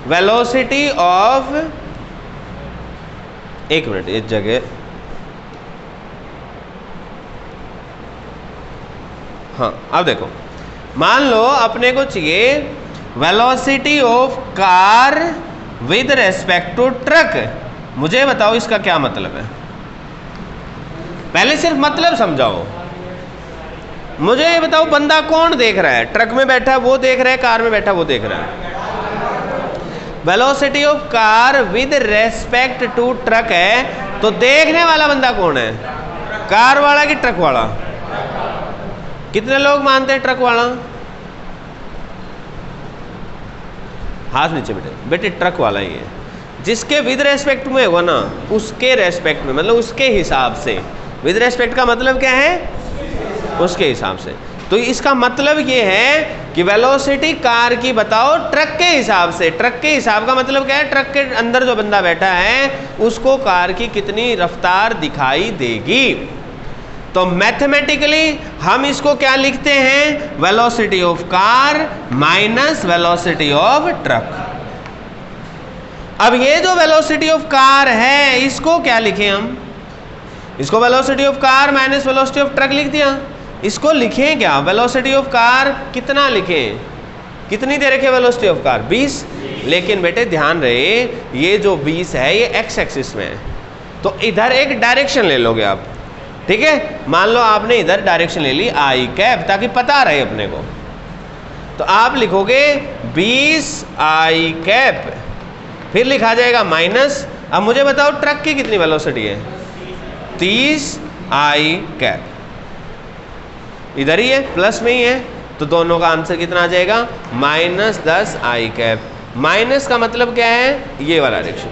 वेलोसिटी ऑफ, एक मिनट इस जगह, हाँ अब देखो, मान लो अपने को चाहिए velocity of car with respect to truck. मुझे बताओ इसका क्या मतलब है, पहले सिर्फ मतलब समझाओ। मुझे ये बताओ बंदा कौन देख रहा है, ट्रक में बैठा वो देख रहा है, कार में बैठा वो देख रहा है। Velocity of car with respect to truck है, तो देखने वाला बंदा कौन है, कार वाला कि ट्रक वाला। कितने लोग मानते हैं ट्रक वाला, हाथ नीचे बेटे, बेटे ट्रक वाला ही है। जिसके विद रेस्पेक्ट में होगा ना उसके रेस्पेक्ट में, मतलब उसके हिसाब से। विद रेस्पेक्ट का मतलब क्या है, उसके हिसाब से। तो इसका मतलब ये है कि वेलोसिटी कार की बताओ ट्रक के हिसाब से। ट्रक के हिसाब का मतलब क्या है, ट्रक के अंदर जो बंदा बैठा है उसको कार की कितनी रफ्तार दिखाई देगी। तो मैथमेटिकली हम इसको क्या लिखते हैं, velocity of car minus velocity of truck. अब ये जो वेलोसिटी ऑफ कार है इसको क्या लिखें हम, इसको velocity of car minus velocity of truck लिख दिया। इसको लिखें क्या, वेलोसिटी ऑफ कार कितना लिखें, कितनी दे रखे वेलोसिटी ऑफ कार 20। लेकिन बेटे ध्यान रहे ये जो 20 है ये एक्स एक्सिस में है, तो इधर एक डायरेक्शन ले लोगे आप, ठीक है। मान लो आपने इधर डायरेक्शन ले ली आई कैप, ताकि पता रहे अपने को। तो आप लिखोगे 20 आई कैप, फिर लिखा जाएगा माइनस। अब मुझे बताओ ट्रक की कितनी वेलोसिटी है, 30 आई कैप, इधर ही है प्लस में ही है, तो दोनों का आंसर कितना आ जाएगा, -10 आई कैप। माइनस का मतलब क्या है, ये वाला डायरेक्शन।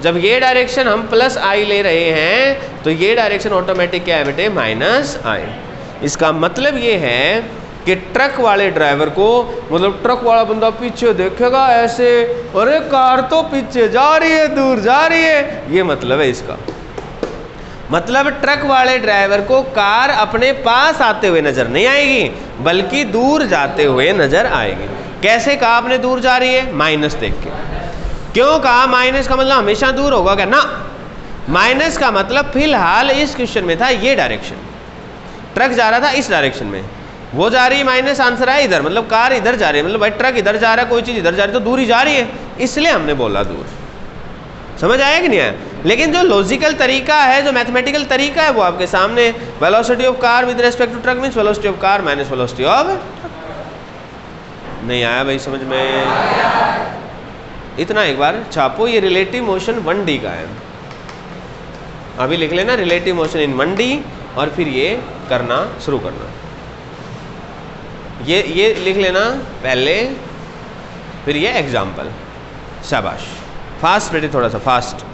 जब ये डायरेक्शन हम प्लस आई ले रहे हैं तो ये डायरेक्शन ऑटोमेटिक क्या है बेटे, -i। इसका मतलब ये है कि ट्रक वाले ड्राइवर को, मतलब ट्रक वाला बंदा पीछे देखेगा ऐसे, अरे कार तो पीछे जा रही है, दूर जा रही है, ये मतलब है इसका। मतलब ट्रक वाले ड्राइवर को कार अपने पास आते हुए नजर नहीं आएगी बल्कि दूर जाते हुए नजर आएगी। कैसे कहा आपने दूर जा रही है, माइनस देख के। क्यों कहा माइनस का मतलब हमेशा दूर होगा क्या, ना। माइनस का मतलब फिलहाल इस क्वेश्चन में था ये डायरेक्शन, ट्रक जा रहा था इस डायरेक्शन में, वो जा रही है माइनस, आंसर है इधर, मतलब कार इधर जा रही है, मतलब भाई ट्रक इधर जा रहा है, कोई चीज इधर जा रही है तो दूर ही जा रही है, इसलिए हमने बोला दूर। समझ आया कि नहीं आया। लेकिन जो लॉजिकल तरीका है, जो मैथमेटिकल तरीका है वो आपके सामने। Velocity of car with respect to truck means velocity of car minus velocity of. नहीं आया भाई समझ में, इतना एक बार छापो। ये रिलेटिव मोशन 1D का है, अभी लिख लेना रिलेटिव मोशन इन 1D और फिर ये करना शुरू करना। ये लिख लेना पहले, फिर ये एग्जाम्पल। शाबाश। फास्ट बेटे, थोड़ा सा फास्ट।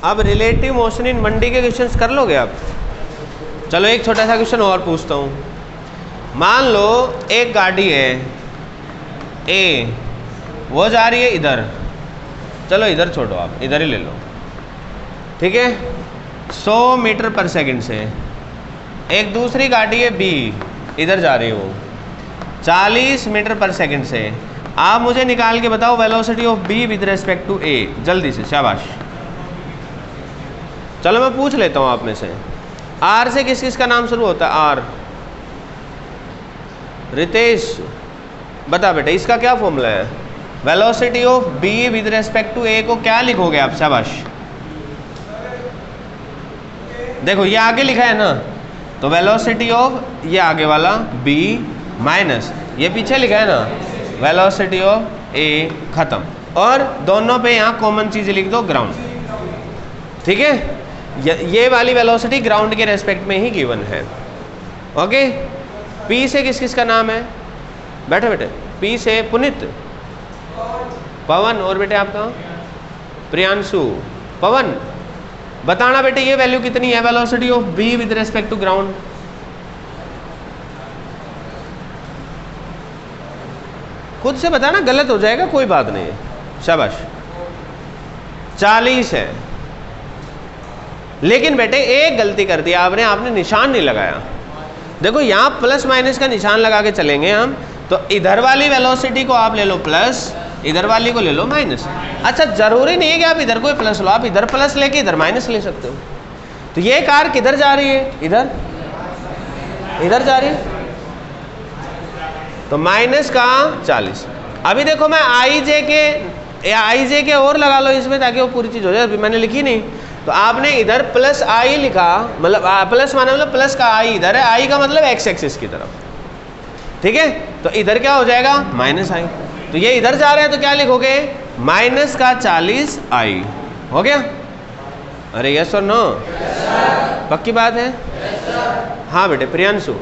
अब रिलेटिव मोशन इन 1D के क्वेश्चंस कर लोगे आप? चलो एक छोटा सा क्वेश्चन और पूछता हूँ। मान लो एक गाड़ी है ए, वो जा रही है इधर, चलो इधर छोड़ो, आप इधर ही ले लो, ठीक है, 100 मीटर पर सेकंड से। एक दूसरी गाड़ी है बी, इधर जा रही है वो 40 मीटर पर सेकंड से। आप मुझे निकाल के बताओ velocity of B with respect to A, जल्दी से, शाबाश। चलो मैं पूछ लेता हूँ आप में से, आर से किस किस का नाम शुरू होता है? आर, रितेश बता बेटे, इसका क्या फॉर्मूला है? Velocity of B with respect to A को क्या लिखोगे आप? शाबाश। देखो ये आगे लिखा है ना, तो वेलोसिटी ऑफ ये आगे वाला बी माइनस ये पीछे लिखा है ना, वेलोसिटी ऑफ ए, खत्म। और दोनों पे यहाँ कॉमन चीज लिख दो, ग्राउंड, ठीक है। ये वाली वेलोसिटी ग्राउंड के रेस्पेक्ट में ही गिवन है, ओके। पी से किस किस का नाम है? बैठे बेटे, पी से पुनित, पवन, और बेटे आपका प्रियांशु। पवन बताना बेटे ये वैल्यू कितनी है velocity of B with respect to ground? खुद से बताना, गलत हो जाएगा कोई बात नहीं है, शाबाश। 40 है। लेकिन बेटे एक गलती कर दी आपने, आपने निशान नहीं लगाया। देखो यहाँ प्लस माइनस का निशान लगा के चलेंगे हम, तो इधर वाली वेलोसिटी को आप ले लो प्लस, इधर वाली को ले लो माइनस। अच्छा जरूरी नहीं है कि आप इधर को प्लस लो, आप इधर प्लस लेके इधर माइनस ले सकते हो। तो ये कार किधर जा रही है? इधर, इधर जा रही है, तो माइनस का 40। अभी देखो मैं आई जे के और लगा लो इसमें, ताकि वो पूरी चीज हो जाए। अभी मैंने लिखी नहीं, तो आपने इधर प्लस आई लिखा, मतलब प्लस माने मतलब प्लस का आई इधर है, आई का मतलब एक्स एक्सिस की तरफ, ठीक है। तो इधर क्या हो जाएगा? माइनस आई। तो ये इधर जा रहे हैं तो क्या लिखोगे? माइनस का 40 आई, हो गया? अरे यस और नो? पक्की बात है? हाँ बेटे प्रियांशु,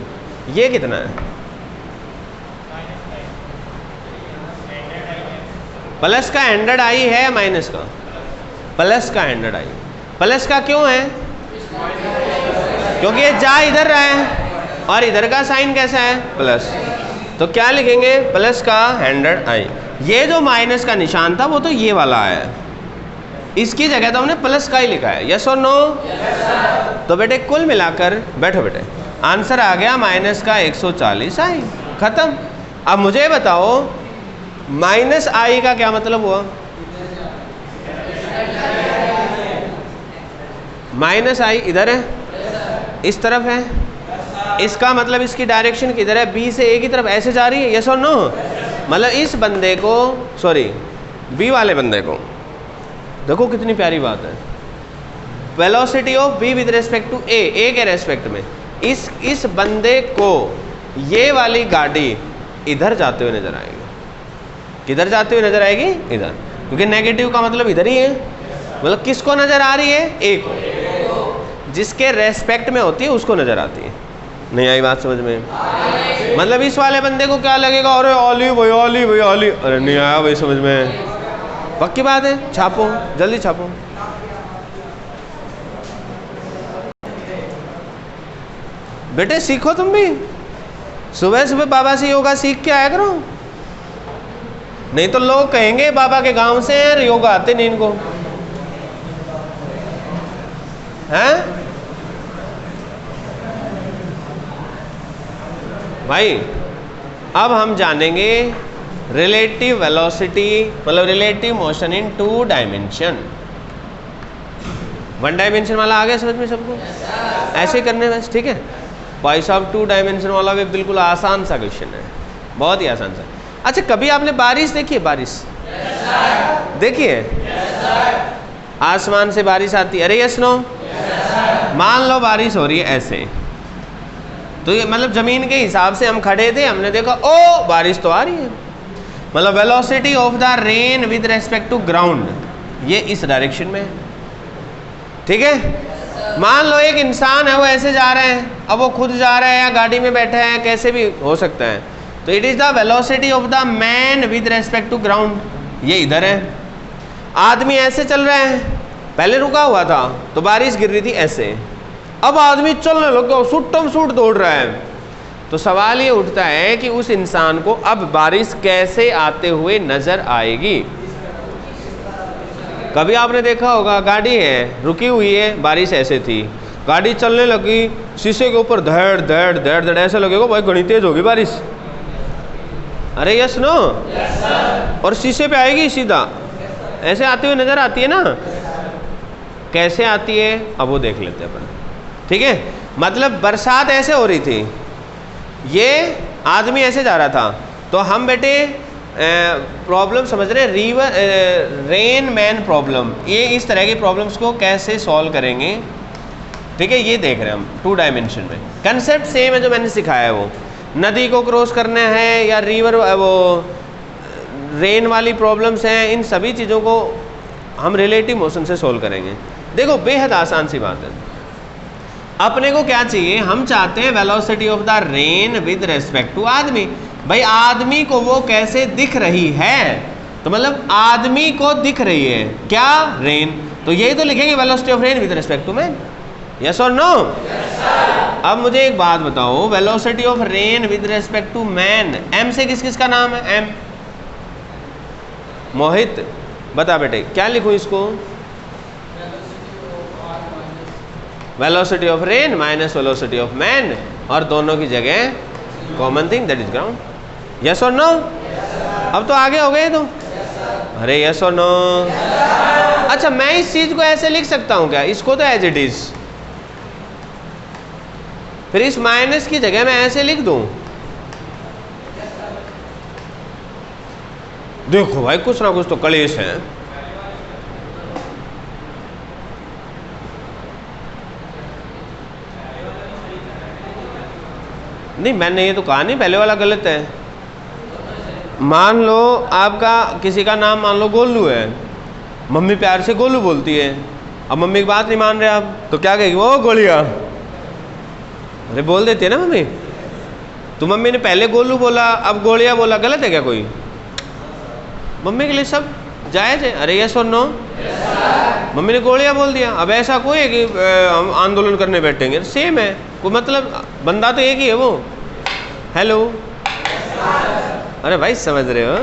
ये कितना है? प्लस का 100 आई है या माइनस का? प्लस का 100 आई। प्लस का क्यों है? क्योंकि ये जा इधर रहा है और इधर का साइन कैसा है? प्लस। तो क्या लिखेंगे? प्लस का 100 आई। ये जो माइनस का निशान था वो तो ये वाला आया है, इसकी जगह तो हमने प्लस का ही लिखा है। यस और नो? तो बेटे कुल मिलाकर बैठो बेटे, आंसर आ गया माइनस का 140 आई, खत्म। अब मुझे बताओ माइनस आई का क्या मतलब हुआ? माइनस आई इधर है, इस तरफ है, इसका मतलब इसकी डायरेक्शन किधर है? बी से ए की तरफ ऐसे जा रही है। यस और नो? मतलब इस बंदे को, सॉरी बी वाले बंदे को, देखो कितनी प्यारी बात है, velocity of B with respect to A के रेस्पेक्ट में, इस बंदे को ये वाली गाड़ी इधर जाते हुए नजर आएगी। किधर जाते हुए नजर आएगी? इधर, क्योंकि नेगेटिव का मतलब इधर ही है। मतलब किसको नजर आ रही है? ए को, जिसके रेस्पेक्ट में होती है उसको नजर आती है। नहीं आई बात समझ में? मतलब इस वाले बंदे को क्या लगेगा? अरे ओली भाई, ओली भाई, ओली। अरे नहीं आया भाई समझ में? पक्की बात है? छापो, जल्दी छापो। बेटे सीखो तुम भी, सुबह सुबह बाबा से योगा सीख के आया करो, नहीं तो लोग कहेंगे बाबा के गांव से हैं, योगा आते नहीं इनको, हैं भाई। अब हम जानेंगे रिलेटिव वेलोसिटी, मतलब relative motion in 2 dimension. 1 dimension वाला आ गया समझ में सबको? ऐसे ही करने बस, ठीक है भाई साहब। 2 डायमेंशन वाला भी बिल्कुल आसान सा क्वेश्चन है, बहुत ही आसान सा। अच्छा कभी आपने बारिश देखी है? बारिश देखी है? आसमान से बारिश आती है? अरे यस नो? मान लो बारिश हो रही है ऐसे, तो ये मतलब जमीन के हिसाब से हम खड़े थे, हमने देखा ओ बारिश तो आ रही है। मतलब velocity of the rain with respect to ground, ये इस डायरेक्शन में है, ठीक है। मान लो एक इंसान है, वो ऐसे जा रहे हैं, अब वो खुद जा रहा है या गाड़ी में बैठा है, कैसे भी हो सकता है, तो it is the velocity of the man with respect to ground, ये इधर है। आदमी ऐसे चल रहे हैं, पहले रुका हुआ था तो बारिश गिर रही थी ऐसे, अब आदमी चलने लग गया, सुट्टम सुट दौड़ रहा है। तो सवाल ये उठता है कि उस इंसान को अब बारिश कैसे आते हुए नजर आएगी। कभी आपने देखा होगा, गाड़ी है रुकी हुई है, बारिश ऐसे थी, गाड़ी चलने लगी, शीशे के ऊपर धड़ धड़ धड़ धड़ ऐसा लगेगा भाई घनी तेज होगी बारिश। अरे यस नो, और शीशे पे आएगी सीधा, ऐसे आते हुए नजर आती है ना। कैसे आती है अब वो देख लेते हैं अपन, ठीक है। मतलब बरसात ऐसे हो रही थी, ये आदमी ऐसे जा रहा था, तो हम बेटे प्रॉब्लम समझ रहे हैं, रिवर रेन मैन प्रॉब्लम, ये इस तरह की प्रॉब्लम्स को कैसे सॉल्व करेंगे, ठीक है। ये देख रहे हैं हम 2 डायमेंशन में। कंसेप्ट सेम है जो मैंने सिखाया है, वो नदी को क्रॉस करना है या रिवर, वो रेन वाली प्रॉब्लम्स हैं, इन सभी चीज़ों को हम रिलेटिव मोशन से सॉल्व करेंगे। देखो बेहद आसान सी बात है। अपने को क्या चाहिए, हम चाहते हैं velocity of the rain with respect to आदमी। भाई आदमी को वो कैसे दिख रही है, तो मतलब आदमी को दिख रही है क्या, रेन, तो यही तो लिखेंगे velocity of rain with respect to man, yes और नो। अब मुझे एक बात बताओ, velocity of rain with respect to man, M से किस किस का नाम है, एम, मोहित बता बेटे क्या लिखूं इसको, velocity of rain minus velocity of man, और दोनों की जगह common thing that is ground, yes और नो। अब तो आगे हो गए तो, अरे यस और नो। अच्छा मैं इस चीज को ऐसे लिख सकता हूं क्या, इसको तो एज इट इज, फिर इस माइनस की जगह मैं ऐसे लिख दूं। देखो भाई कुछ ना कुछ तो कलेश है। नहीं मैंने ये तो कहा नहीं, पहले वाला गलत है। मान लो आपका किसी का नाम मान लो गोलू है, मम्मी प्यार से गोलू बोलती है, अब मम्मी की बात नहीं मान रहे आप, तो क्या कहेगी वो गोलिया, अरे बोल देती है ना मम्मी। तो मम्मी ने पहले गोलू बोला, अब गोलिया बोला, गलत है क्या कोई, मम्मी के लिए सब जायज है। अरे यस और नो, मम्मी ने गोलिया बोल दिया, अब ऐसा कोई है कि हम आंदोलन करने बैठेंगे, सेम है, कोई मतलब बंदा तो एक ही है वो, हेलो, अरे भाई समझ रहे हो।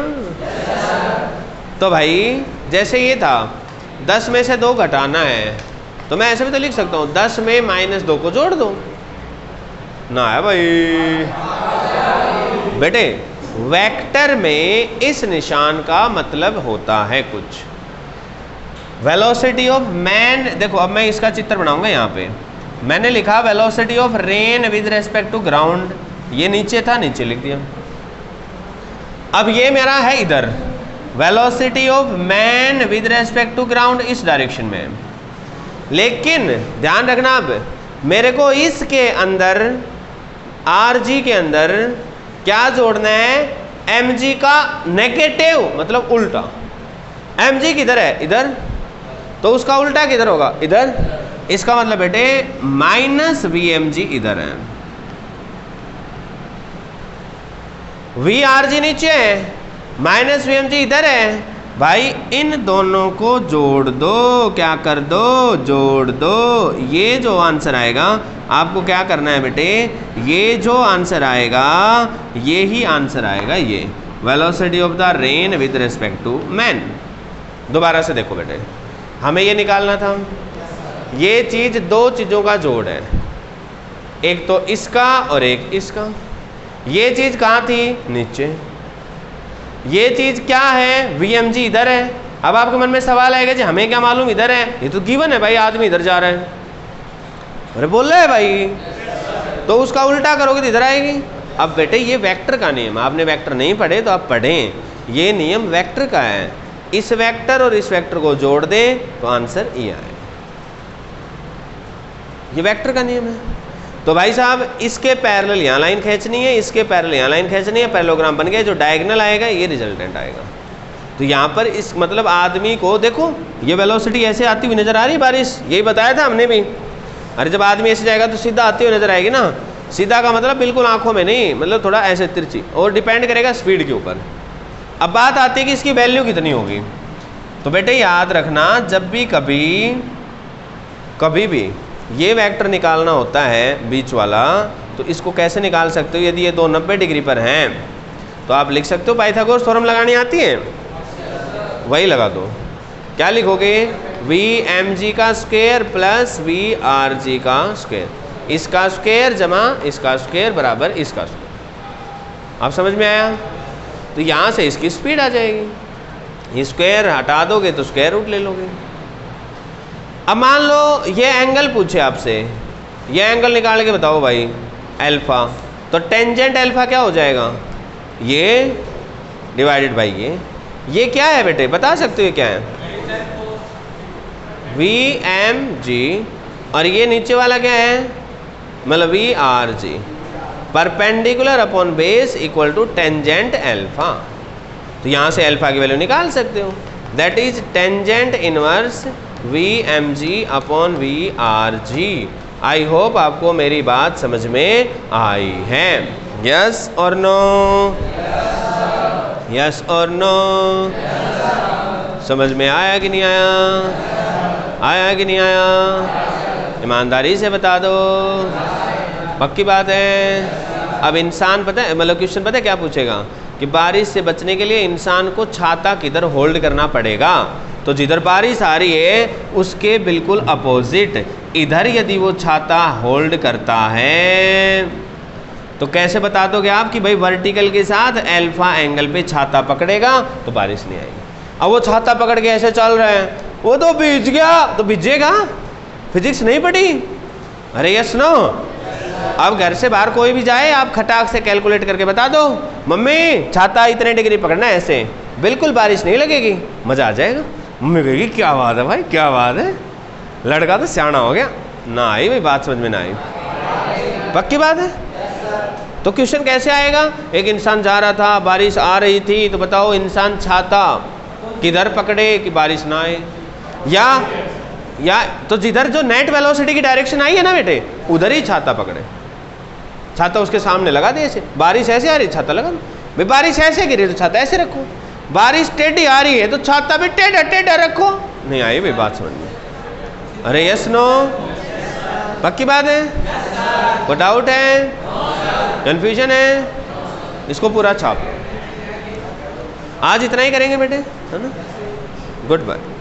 तो भाई जैसे ये था 10 में से 2 घटाना है, तो मैं ऐसे भी तो लिख सकता हूँ 10 में -2 को जोड़ दो ना, है भाई बेटे। वेक्टर में इस निशान का मतलब होता है कुछ, वेलोसिटी ऑफ मैन, देखो अब मैं इसका चित्र बनाऊंगा, यहाँ पे मैंने लिखा velocity of rain with respect to ground, ये नीचे था, नीचे लिख दिया। अब ये मेरा है इधर, velocity of man with respect to ground इस डायरेक्शन में, लेकिन ध्यान रखना अब मेरे को इसके अंदर RG के अंदर क्या जोड़ना है, mg का नेगेटिव मतलब उल्टा। mg किधर है, इधर, तो उसका उल्टा किधर होगा, इधर। इसका मतलब बेटे -vmg इधर है, vrg नीचे है, -vmg इधर है। भाई इन दोनों को जोड़ दो, क्या कर दो, जोड़ दो। ये जो आंसर आएगा, आपको क्या करना है बेटे, ये जो आंसर आएगा ये ही आंसर आएगा, ये velocity of the rain with respect to man. दोबारा से देखो बेटे, हमें ये निकालना था, ये चीज 2 चीज़ों का जोड़ है, एक तो इसका और एक इसका। ये चीज़ कहाँ थी, नीचे। ये चीज़ क्या है, vmg इधर है। अब आपके मन में सवाल आएगा जी हमें क्या मालूम इधर है, ये तो गिवन है भाई, आदमी इधर जा रहा है, अरे बोल रहे है भाई, तो उसका उल्टा करोगे तो इधर आएगी। अब बेटे ये वेक्टर का नियम, आपने वेक्टर नहीं पढ़े तो आप पढ़ें, ये नियम वेक्टर का है, इस वेक्टर और इस वेक्टर को जोड़ दें तो आंसर ये आए, ये वेक्टर का नियम है। तो भाई साहब इसके पैरेलल यहाँ लाइन खींचनी है, इसके पैरेलल यहाँ लाइन खींचनी है, पैरेललोग्राम बन गया, जो डायगोनल आएगा ये रिजल्टेंट आएगा। तो यहाँ पर इस मतलब आदमी को देखो, ये वेलोसिटी ऐसे आती हुई नजर आ रही बारिश, यही बताया था हमने भी। अरे जब आदमी ऐसे जाएगा तो सीधा आती हुई नजर आएगी ना। सीधा का मतलब बिल्कुल आंखों में नहीं, मतलब थोड़ा ऐसे तिरछी, और डिपेंड करेगा स्पीड के ऊपर। अब बात आती है कि इसकी वैल्यू कितनी होगी। तो बेटे याद रखना, जब भी कभी भी ये वेक्टर निकालना होता है बीच वाला, तो इसको कैसे निकाल सकते हो? यदि ये दो 90 डिग्री पर हैं तो आप लिख सकते हो, पाइथागोरस थ्योरम लगानी आती है, वही लगा दो। क्या लिखोगे? VMG का स्क्वायर प्लस VRG का स्क्वायर, इसका स्क्वायर जमा इसका स्क्वायर बराबर इसका स्क्वायर। आप समझ में आया? तो यहाँ से इसकी स्पीड आ जाएगी, स्क्वायर हटा दोगे तो स्क्वायर रूट ले लोगे। अब मान लो ये एंगल पूछे आपसे, ये एंगल निकाल के बताओ भाई अल्फा, तो टेंजेंट अल्फा क्या हो जाएगा? ये डिवाइडेड बाई ये क्या है बेटे, बता सकते हो ये क्या है? VMG, और ये नीचे वाला क्या है? मतलब VRG, perpendicular upon base equal to tangent alpha. तो यहाँ से अल्फा की वैल्यू निकाल सकते हो, that is tangent inverse VMG upon VRG। I hope आपको मेरी बात समझ में आई है। यस और नो? यस और नो? समझ में आया कि नहीं आया? आया कि नहीं आया? ईमानदारी से बता दो, पक्की बात है। अब इंसान पता है, मतलब क्वेश्चन पता है क्या पूछेगा कि बारिश से बचने के लिए इंसान को छाता किधर होल्ड करना पड़ेगा। तो जिधर बारिश आ रही है उसके बिल्कुल अपोजिट इधर यदि वो छाता होल्ड करता है, तो कैसे बता दोगे आप कि भाई वर्टिकल के साथ अल्फा एंगल पे छाता पकड़ेगा तो बारिश नहीं आएगी। अब वो छाता पकड़ के ऐसे चल रहे हैं, वो तो भीज गया, तो भीजेगा? फिजिक्स नहीं पढ़ी? अरे यस नो? अब घर से बाहर कोई भी जाए, आप खटाक से कैलकुलेट करके बता दो, मम्मी छाता इतने डिग्री पकड़ना है, ऐसे बिल्कुल बारिश नहीं लगेगी, मजा आ जाएगा। मम्मी कहेगी क्या बात है भाई, क्या बात है, लड़का तो सियाना हो गया। ना आई भाई, बात समझ में ना आई, पक्की बात है। तो क्वेश्चन कैसे आएगा? एक इंसान जा रहा था, बारिश आ रही थी, तो बताओ इंसान छाता किधर पकड़े कि बारिश ना आए? या तो जिधर जो नेट वेलोसिटी की डायरेक्शन आई है ना बेटे, उधर ही छाता पकड़े। छाता उसके सामने लगा दे, ऐसे बारिश ऐसे आ रही, छाता लगा दो। भाई बारिश ऐसे गिरी तो छाता ऐसे रखो, बारिश टेढ़ी आ रही है तो छाता भी टेढ़ा टेढ़ा रखो। नहीं आई भाई बात समझ में? अरे यस नो? पक्की बात है? कोई डाउट है, कंफ्यूजन है? इसको पूरा छाप। आज इतना ही करेंगे बेटे, है ना? Good bye.